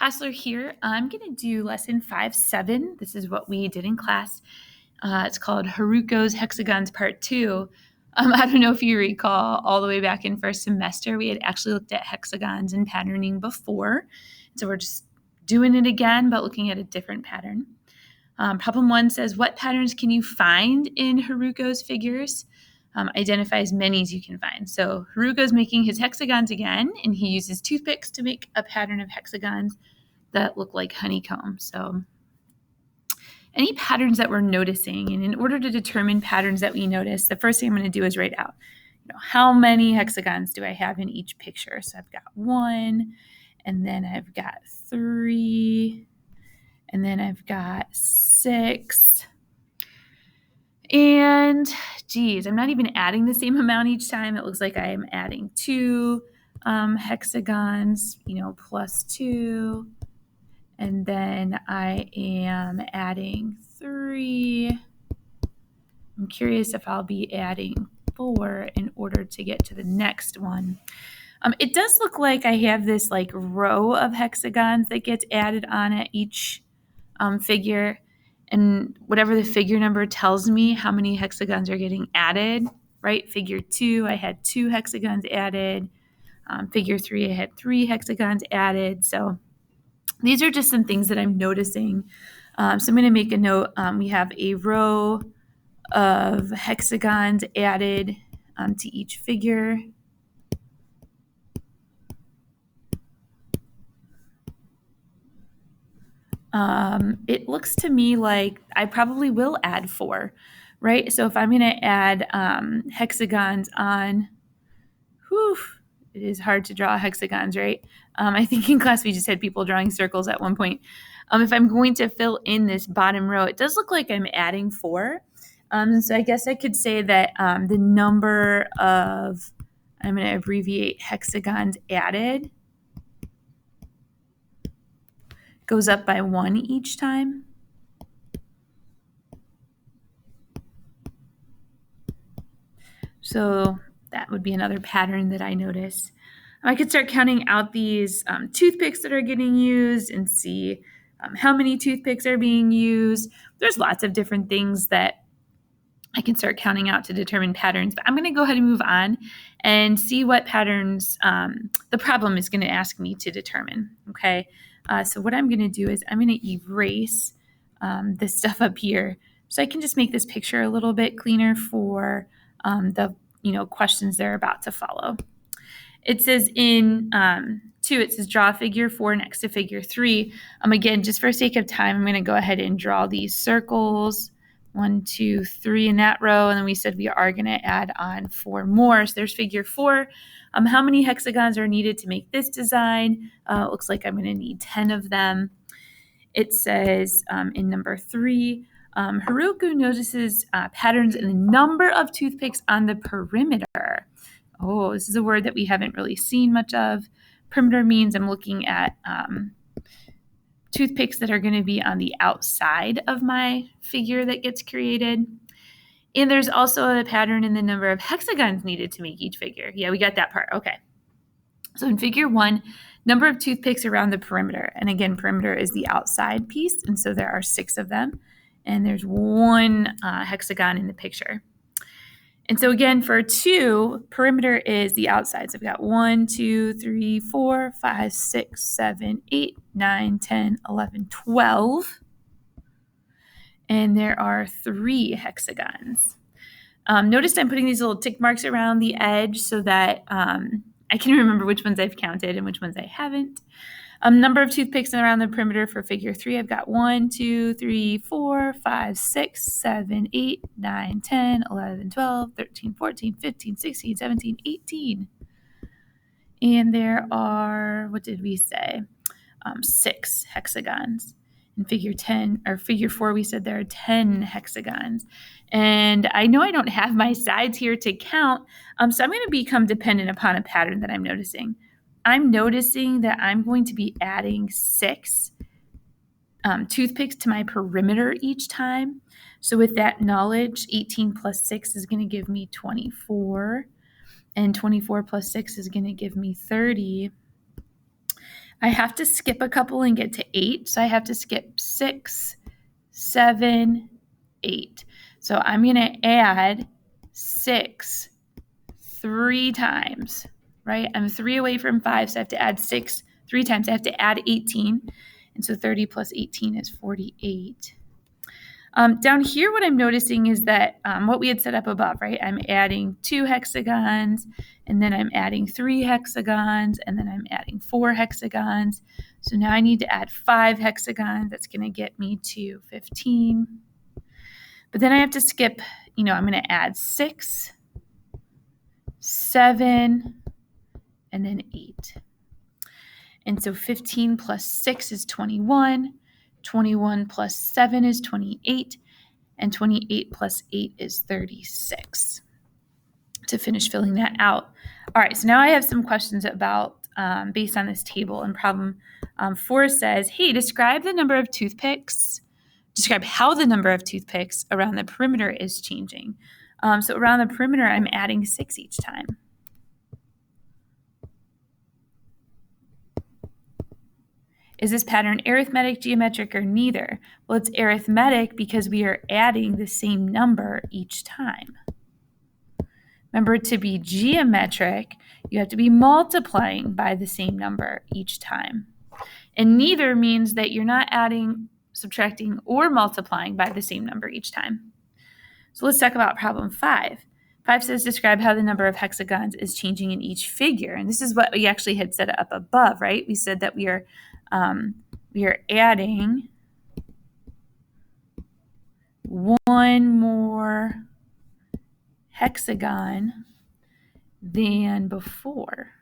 Hassler here. I'm going to do lesson 5-7. This is what we did in class. It's called Haruko's Hexagons Part 2. I don't know if you recall, all the way back in first semester, we had actually looked at hexagons and patterning before. So we're just doing it again, but looking at a different pattern. Problem 1 says, what patterns can you find in Haruko's figures? Identify as many as you can find. So Haruko's making his hexagons again, and he uses toothpicks to make a pattern of hexagons that look like honeycomb. So any patterns that we're noticing, and in order to determine patterns that we notice, the first thing I'm going to do is write out, how many hexagons do I have in each picture? So I've got 1, and then I've got 3, and then I've got 6. And geez, I'm not even adding the same amount each time. It looks like I am adding 2 hexagons, plus 2. And then I am adding 3. I'm curious if I'll be adding 4 in order to get to the next one. It does look like I have this row of hexagons that gets added on at each figure. And whatever the figure number tells me how many hexagons are getting added, right? Figure 2, I had 2 hexagons added. Figure 3, I had 3 hexagons added. So these are just some things that I'm noticing. So I'm going to make a note. We have a row of hexagons added to each figure. It looks to me like I probably will add 4, right? So if I'm going to add hexagons on, it is hard to draw hexagons, right? I think in class we just had people drawing circles at one point. If I'm going to fill in this bottom row, it does look like I'm adding 4. So I guess I could say that the number of, I'm going to abbreviate hexagons added, goes up by 1 each time. So that would be another pattern that I notice. I could start counting out these toothpicks that are getting used and see how many toothpicks are being used. There's lots of different things that I can start counting out to determine patterns, but I'm going to go ahead and move on and see what patterns the problem is going to ask me to determine, okay? So what I'm going to do is I'm going to erase this stuff up here so I can just make this picture a little bit cleaner for the questions they're about to follow. It says in 2, it says draw a figure 4 next to figure 3. Again, just for sake of time, I'm going to go ahead and draw these circles. 1, 2, 3 in that row, and then we said we are going to add on 4 more. So there's figure 4. How many hexagons are needed to make this design? It looks like I'm going to need 10 of them. It says in number 3, Haruko notices patterns in the number of toothpicks on the perimeter. Oh, this is a word that we haven't really seen much of. Perimeter means I'm looking at toothpicks that are going to be on the outside of my figure that gets created. And there's also a pattern in the number of hexagons needed to make each figure. Yeah, we got that part. Okay. So in figure 1, number of toothpicks around the perimeter. And again, perimeter is the outside piece. And so there are 6 of them. And there's 1 hexagon in the picture. And so again, for 2, perimeter is the outside. So I've got 1, 2, 3, 4, 5, 6, 7, 8, 9, 10, 11, 12. And there are 3 hexagons. Notice I'm putting these little tick marks around the edge so that I can remember which ones I've counted and which ones I haven't. Number of toothpicks around the perimeter for figure 3, I've got 1, 2, 3, 4, 5, 6, 7, 8, 9, 10, 11, 12, 13, 14, 15, 16, 17, 18. And there are, what did we say? 6 hexagons. In figure 10 or figure 4, we said there are 10 hexagons. And I know I don't have my sides here to count, so I'm going to become dependent upon a pattern that I'm noticing. I'm noticing that I'm going to be adding 6 toothpicks to my perimeter each time. So with that knowledge, 18 plus 6 is going to give me 24. And 24 plus 6 is going to give me 30. I have to skip a couple and get to 8. So I have to skip 6, 7, 8. So I'm going to add 6 3 times, right? I'm 3 away from 5, so I have to add 6 3 times. I have to add 18. And so 30 plus 18 is 48. Down here, what I'm noticing is that what we had set up above, right? I'm adding 2 hexagons, and then I'm adding 3 hexagons, and then I'm adding 4 hexagons. So now I need to add 5 hexagons. That's going to get me to 15. But then I have to skip, I'm going to add 6, 7, and then 8. And so 15 plus 6 is 21. 21 plus 7 is 28. And 28 plus 8 is 36. To finish filling that out. All right, so now I have some questions about, based on this table. And problem 4 says, hey, describe the number of toothpicks. Describe how the number of toothpicks around the perimeter is changing. So around the perimeter, I'm adding 6 each time. Is this pattern arithmetic, geometric, or neither? Well, it's arithmetic because we are adding the same number each time. Remember, to be geometric, you have to be multiplying by the same number each time. And neither means that you're not adding, subtracting, or multiplying by the same number each time. So let's talk about problem 5. 5 says, describe how the number of hexagons is changing in each figure. And this is what we actually had set up above, right? We said that we are adding one more hexagon than before,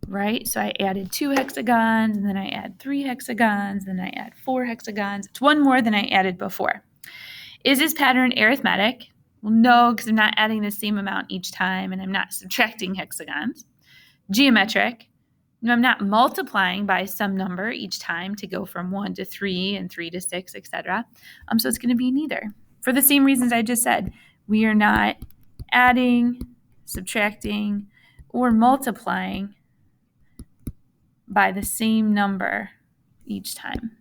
right? So I added 2 hexagons, and then I add 3 hexagons, then I add 4 hexagons. It's one more than I added before. Is this pattern arithmetic? Well, no, because I'm not adding the same amount each time, and I'm not subtracting hexagons. Geometric? No, I'm not multiplying by some number each time to go from 1 to 3 and 3 to 6, etc. So it's going to be neither. For the same reasons I just said, we are not adding, subtracting, or multiplying by the same number each time.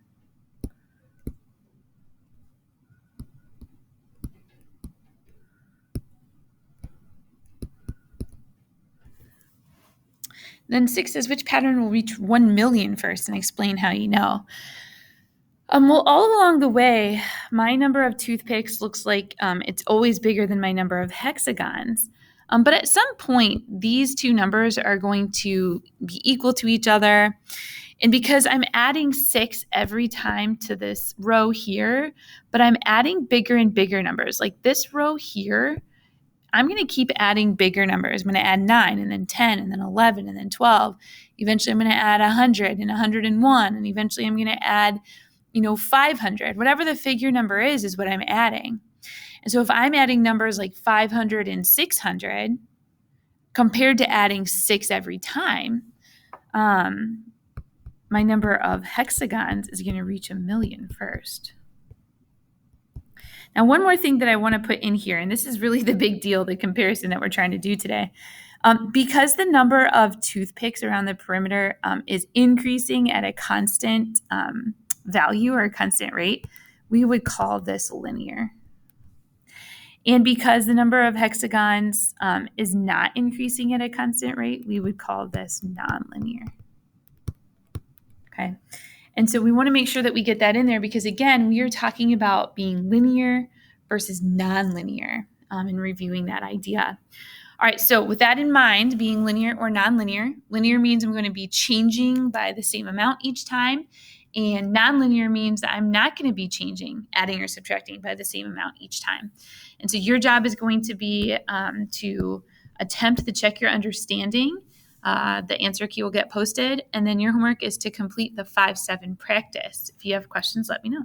Then 6 says, which pattern will reach 1 million first, and explain how you know. Well, all along the way, my number of toothpicks looks like it's always bigger than my number of hexagons. But at some point, these two numbers are going to be equal to each other. And because I'm adding 6 every time to this row here, but I'm adding bigger and bigger numbers. Like this row here, I'm going to keep adding bigger numbers. I'm going to add 9 and then 10 and then 11 and then 12. Eventually, I'm going to add 100 and 101. And eventually, I'm going to add 500. Whatever the figure number is what I'm adding. And so if I'm adding numbers like 500 and 600, compared to adding 6 every time, my number of hexagons is going to reach 1 million first. Now, one more thing that I want to put in here, and this is really the big deal, the comparison that we're trying to do today. Because the number of toothpicks around the perimeter is increasing at a constant value or a constant rate, we would call this linear. And because the number of hexagons is not increasing at a constant rate, we would call this nonlinear. Okay. And so we want to make sure that we get that in there because, again, we are talking about being linear versus nonlinear and reviewing that idea. All right, so with that in mind, being linear or nonlinear, linear means I'm going to be changing by the same amount each time, and nonlinear means that I'm not going to be changing, adding or subtracting by the same amount each time. And so your job is going to be to attempt to check your understanding. The answer key will get posted, and then your homework is to complete the 5-7 practice. If you have questions, let me know.